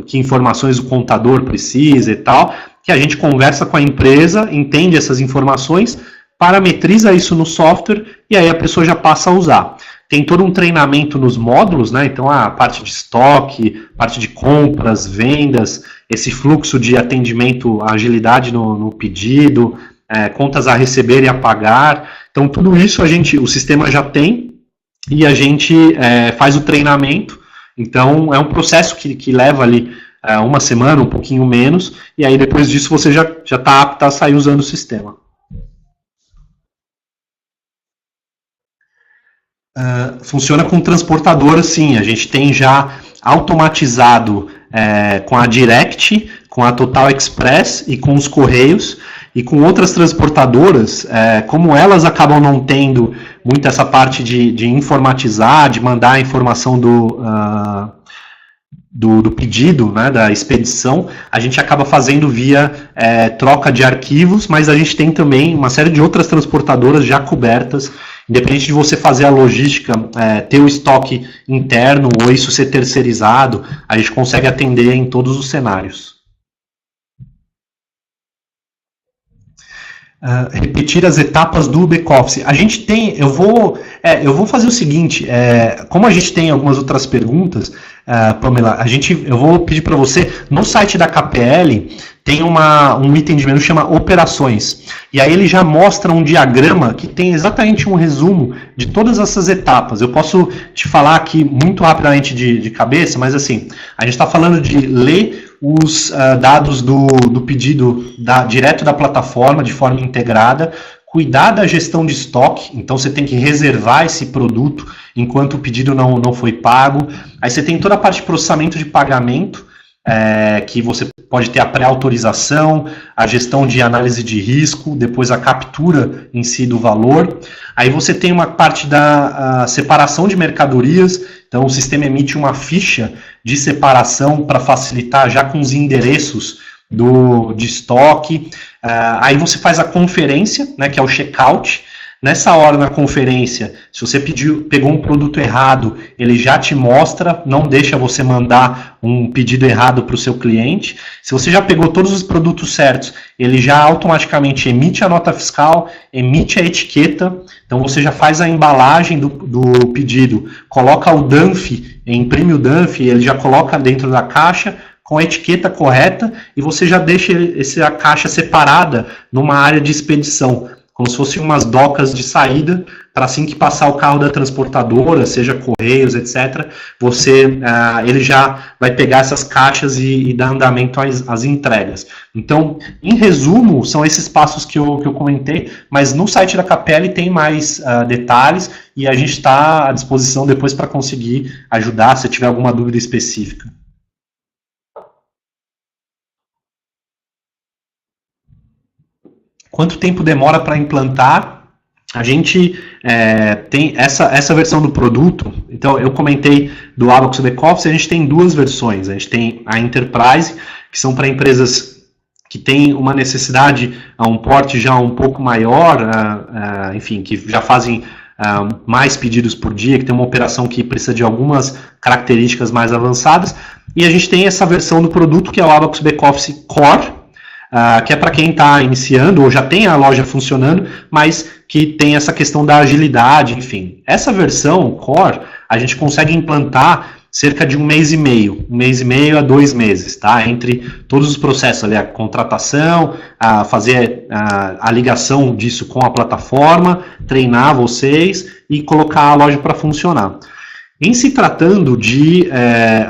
que informações o contador precisa e tal, que a gente conversa com a empresa, entende essas informações, parametriza isso no software e aí a pessoa já passa a usar. Tem todo um treinamento nos módulos, né? Então a parte de estoque, parte de compras, vendas, esse fluxo de atendimento, agilidade no pedido, contas a receber e a pagar. Então tudo isso o sistema já tem e a gente faz o treinamento. Então é um processo que leva ali uma semana, um pouquinho menos, e aí depois disso você já está apto a sair usando o sistema. Funciona com transportadora, sim. A gente tem já automatizado com a Direct, com a Total Express e com os Correios, e com outras transportadoras, como elas acabam não tendo muito essa parte de informatizar, de mandar a informação do pedido, né, da expedição, a gente acaba fazendo via troca de arquivos, mas a gente tem também uma série de outras transportadoras já cobertas, independente de você fazer a logística, ter o estoque interno ou isso ser terceirizado, a gente consegue atender em todos os cenários. Repetir as etapas do back-office. A gente tem, eu vou fazer o seguinte, como a gente tem algumas outras perguntas, Pamela, eu vou pedir para você, no site da KPL, tem um item de menu que chama operações, e aí ele já mostra um diagrama que tem exatamente um resumo de todas essas etapas. Eu posso te falar aqui muito rapidamente de cabeça, mas assim, a gente está falando de ler os dados do pedido direto da plataforma, de forma integrada, cuidar da gestão de estoque, então você tem que reservar esse produto enquanto o pedido não foi pago. Aí você tem toda a parte de processamento de pagamento, que você pode ter a pré-autorização, a gestão de análise de risco, depois a captura em si do valor. Aí você tem uma parte da separação de mercadorias, então o sistema emite uma ficha de separação para facilitar já com os endereços de estoque. Aí você faz a conferência, né, que é o checkout. Nessa hora na conferência, se você pegou um produto errado, ele já te mostra, não deixa você mandar um pedido errado para o seu cliente. Se você já pegou todos os produtos certos, ele já automaticamente emite a nota fiscal, emite a etiqueta, então você já faz a embalagem do pedido, coloca o DANF, imprime o DANF, ele já coloca dentro da caixa, com a etiqueta correta, e você já deixa a caixa separada numa área de expedição, como se fossem umas docas de saída, para assim que passar o carro da transportadora, seja Correios, etc., ele já vai pegar essas caixas e dar andamento às entregas. Então, em resumo, são esses passos que eu comentei, mas no site da KPL tem mais detalhes, e a gente está à disposição depois para conseguir ajudar, se tiver alguma dúvida específica. Quanto tempo demora para implantar? A gente tem essa versão do produto. Então, eu comentei do Abacus Back-Office, a gente tem duas versões. A gente tem a Enterprise, que são para empresas que têm uma necessidade a um porte já um pouco maior, enfim, que já fazem mais pedidos por dia, que tem uma operação que precisa de algumas características mais avançadas. E a gente tem essa versão do produto, que é o Abacus Back-Office Core, que é para quem está iniciando ou já tem a loja funcionando, mas que tem essa questão da agilidade, enfim. Essa versão Core, a gente consegue implantar cerca de um mês e meio a 2 meses, tá? Entre todos os processos ali, a contratação, a fazer a ligação disso com a plataforma, treinar vocês e colocar a loja para funcionar. Em se tratando de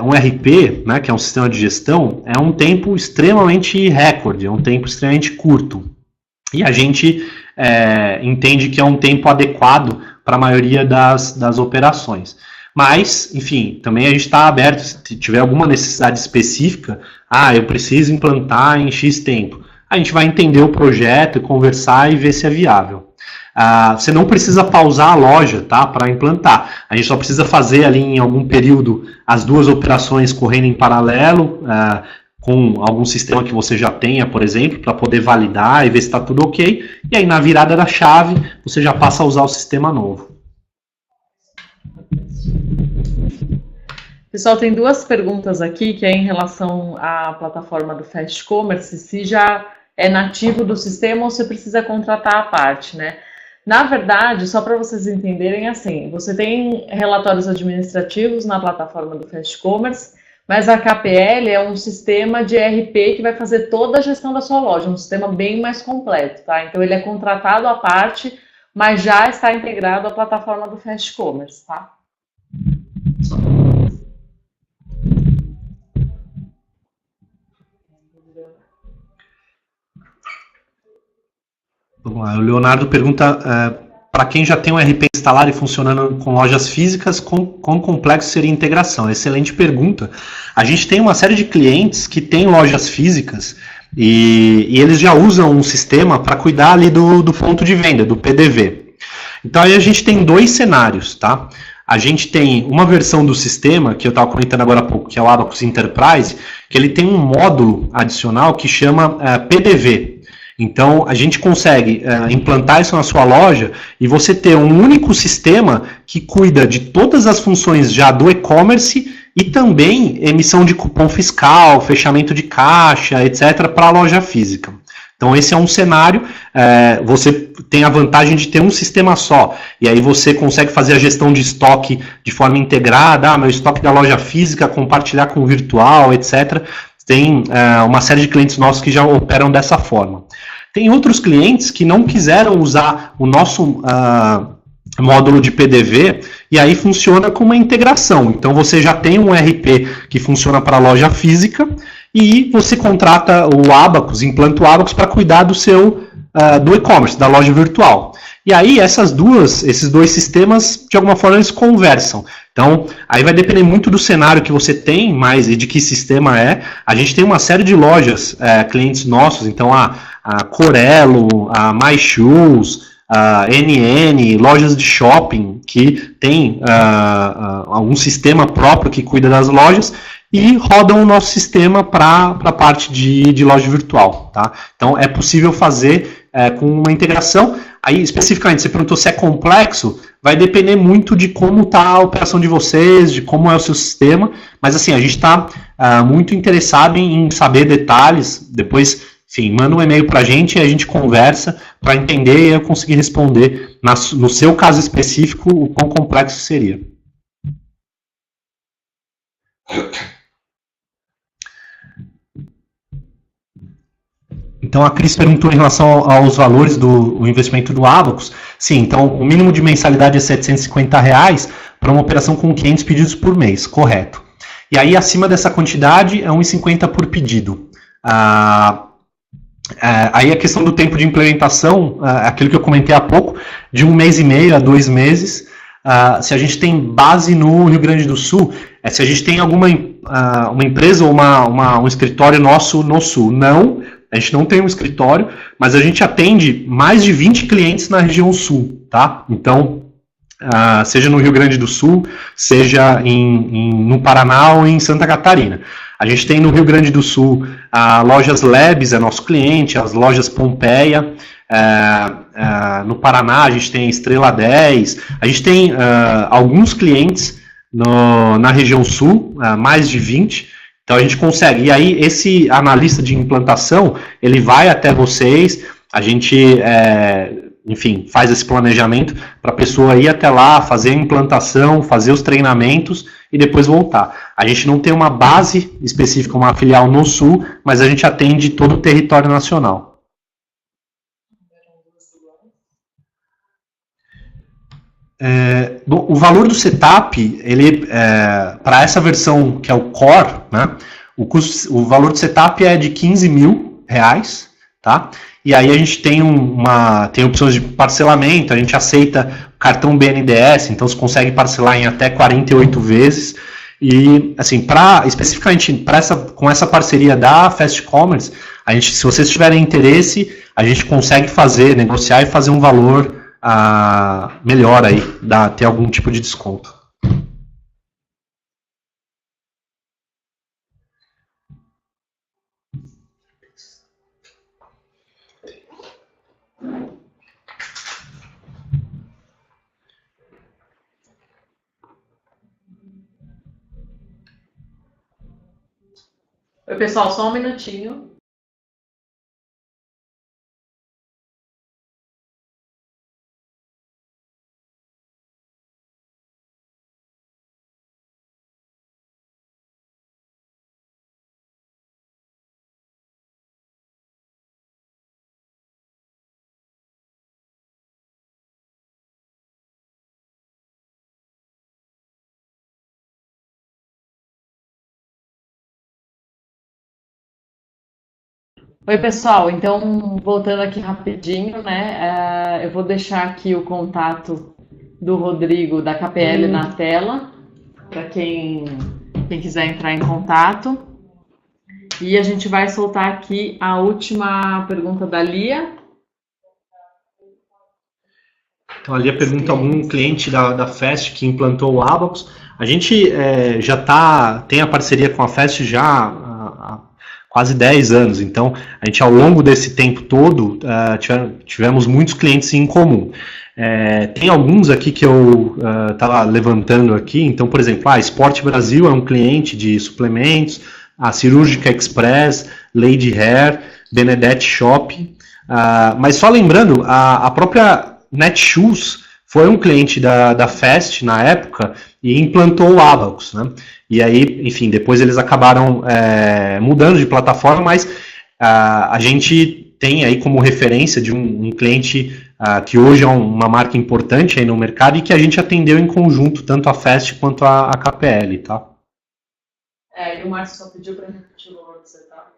um RP, né, que é um sistema de gestão, é um tempo extremamente recorde, é um tempo extremamente curto. E a gente entende que é um tempo adequado para a maioria das operações. Mas, enfim, também a gente está aberto, se tiver alguma necessidade específica, eu preciso implantar em X tempo. A gente vai entender o projeto, conversar e ver se é viável. Você não precisa pausar a loja, tá, para implantar. A gente só precisa fazer ali em algum período as 2 operações correndo em paralelo, com algum sistema que você já tenha, por exemplo, para poder validar e ver se está tudo ok. E aí, na virada da chave, você já passa a usar o sistema novo. Pessoal, tem 2 perguntas aqui, que é em relação à plataforma do Fast Commerce, se já é nativo do sistema ou se precisa contratar a parte, né? Na verdade, só para vocês entenderem, assim, você tem relatórios administrativos na plataforma do Fast Commerce, mas a KPL é um sistema de ERP que vai fazer toda a gestão da sua loja, um sistema bem mais completo, tá? Então, ele é contratado à parte, mas já está integrado à plataforma do Fast Commerce, tá? Vamos lá, o Leonardo pergunta, para quem já tem um RP instalado e funcionando com lojas físicas, quão complexo seria a integração? Excelente pergunta. A gente tem uma série de clientes que têm lojas físicas e eles já usam um sistema para cuidar ali do ponto de venda, do PDV. Então aí a gente tem 2 cenários, tá? A gente tem uma versão do sistema, que eu estava comentando agora há pouco, que é o Abacus Enterprise, que ele tem um módulo adicional que chama PDV. Então, a gente consegue implantar isso na sua loja e você ter um único sistema que cuida de todas as funções já do e-commerce e também emissão de cupom fiscal, fechamento de caixa, etc., para a loja física. Então, esse é um cenário, você tem a vantagem de ter um sistema só, e aí você consegue fazer a gestão de estoque de forma integrada, meu estoque da loja física, compartilhar com o virtual, etc., tem uma série de clientes nossos que já operam dessa forma. Tem outros clientes que não quiseram usar o nosso módulo de PDV e aí funciona com uma integração. Então você já tem um RP que funciona para a loja física e você contrata o Abacus, implanta o Abacus para cuidar do seu do e-commerce, da loja virtual. E aí esses 2 sistemas, de alguma forma, eles conversam. Então, aí vai depender muito do cenário que você tem, mas e de que sistema é. A gente tem uma série de lojas, clientes nossos, então a Corello, a MyShoes, a NN, lojas de shopping que tem algum sistema próprio que cuida das lojas e rodam o nosso sistema para a parte de loja virtual. Tá? Então, é possível fazer com uma integração. Aí, especificamente, você perguntou se é complexo, vai depender muito de como está a operação de vocês, de como é o seu sistema, mas assim, a gente está muito interessado em saber detalhes, depois, enfim, manda um e-mail para a gente e a gente conversa para entender e eu conseguir responder, no seu caso específico, o quão complexo seria. Então a Cris perguntou em relação aos valores do investimento do Abacus. Sim, então o mínimo de mensalidade é R$750 para uma operação com 500 pedidos por mês, correto. E aí acima dessa quantidade é R$1,50 por pedido. Aí a questão do tempo de implementação, aquilo que eu comentei há pouco, de 1 mês e meio a 2 meses. Se a gente tem base no Rio Grande do Sul, se a gente tem alguma uma empresa ou um escritório nosso no Sul. Não, a gente não tem um escritório, mas a gente atende mais de 20 clientes na região Sul, tá? Então, seja no Rio Grande do Sul, seja no Paraná ou em Santa Catarina. A gente tem no Rio Grande do Sul a Lojas Labs, é nosso cliente, as lojas Pompeia. No Paraná a gente tem Estrela 10. A gente tem alguns clientes na região Sul, mais de 20. Então a gente consegue. E aí esse analista de implantação, ele vai até vocês, a gente, enfim, faz esse planejamento para a pessoa ir até lá, fazer a implantação, fazer os treinamentos e depois voltar. A gente não tem uma base específica, uma filial no Sul, mas a gente atende todo o território nacional. O valor do setup, ele para essa versão que é o Core, né, o valor do setup é de R$15.000, tá? E aí a gente tem opções de parcelamento, a gente aceita cartão BNDES, então você consegue parcelar em até 48 vezes. E assim, especificamente com essa parceria da Fast Commerce, se vocês tiverem interesse, a gente consegue negociar e fazer um valor melhor aí, ter algum tipo de desconto. Oi, pessoal, só um minutinho. Oi, pessoal. Então, voltando aqui rapidinho, né? Eu vou deixar aqui o contato do Rodrigo da KPL na tela, para quem quiser entrar em contato. E a gente vai soltar aqui a última pergunta da Lia. Então, a Lia pergunta algum cliente da Fast que implantou o Abacus. A gente já tem a parceria com a Fast já há quase 10 anos, então a gente ao longo desse tempo todo tivemos muitos clientes em comum. Tem alguns aqui que eu estava levantando aqui, então, por exemplo, a Sport Brasil é um cliente de suplementos, a Cirúrgica Express, Lady Hair, Benedete Shop, mas só lembrando, a própria Netshoes foi um cliente da Fast na época e implantou o Abacus, né? E aí, enfim, depois eles acabaram mudando de plataforma, mas a gente tem aí como referência de um cliente que hoje é uma marca importante aí no mercado e que a gente atendeu em conjunto, tanto a Fast quanto a KPL, tá? E o Márcio só pediu para repetir o valor do setup.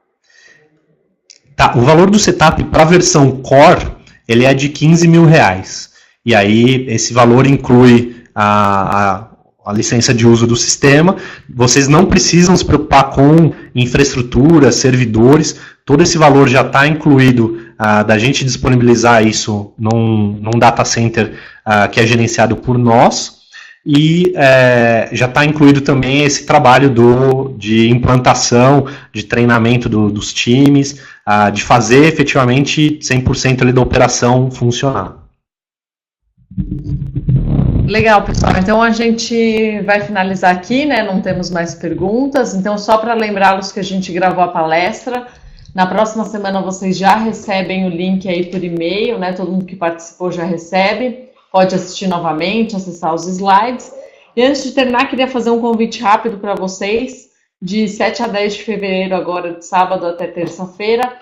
Tá, o valor do setup para a versão Core, ele é de R$15.000. E aí, esse valor inclui a licença de uso do sistema. Vocês não precisam se preocupar com infraestrutura, servidores. Todo esse valor já está incluído da gente disponibilizar isso num data center que é gerenciado por nós. E já está incluído também esse trabalho de implantação, de treinamento dos times, de fazer efetivamente 100% ali da operação funcionar. Legal, pessoal. Então a gente vai finalizar aqui, né? Não temos mais perguntas. Então, só para lembrá-los que a gente gravou a palestra. Na próxima semana vocês já recebem o link aí por e-mail, né? Todo mundo que participou já recebe. Pode assistir novamente, acessar os slides. E antes de terminar, queria fazer um convite rápido para vocês. De 7 a 10 de fevereiro, agora de sábado até terça-feira.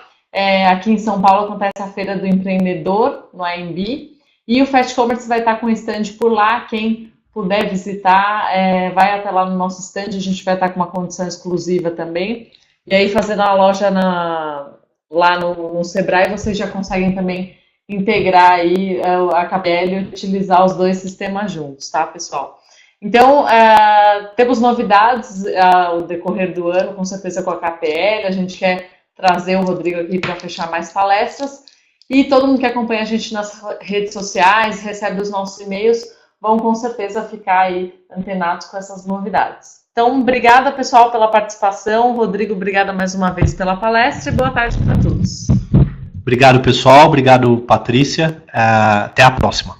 Aqui em São Paulo acontece a Feira do Empreendedor, no AMB. E o Fast Commerce vai estar com o stand por lá. Quem puder visitar, vai até lá no nosso stand. A gente vai estar com uma condição exclusiva também. E aí, fazendo a loja lá no Sebrae, vocês já conseguem também integrar aí a KPL e utilizar os dois sistemas juntos, tá, pessoal? Então, temos novidades ao decorrer do ano, com certeza com a KPL. A gente quer trazer o Rodrigo aqui para fechar mais palestras. E todo mundo que acompanha a gente nas redes sociais, recebe os nossos e-mails, vão com certeza ficar aí antenados com essas novidades. Então, obrigada, pessoal, pela participação. Rodrigo, obrigada mais uma vez pela palestra e boa tarde para todos. Obrigado, pessoal. Obrigado, Patrícia. Até a próxima.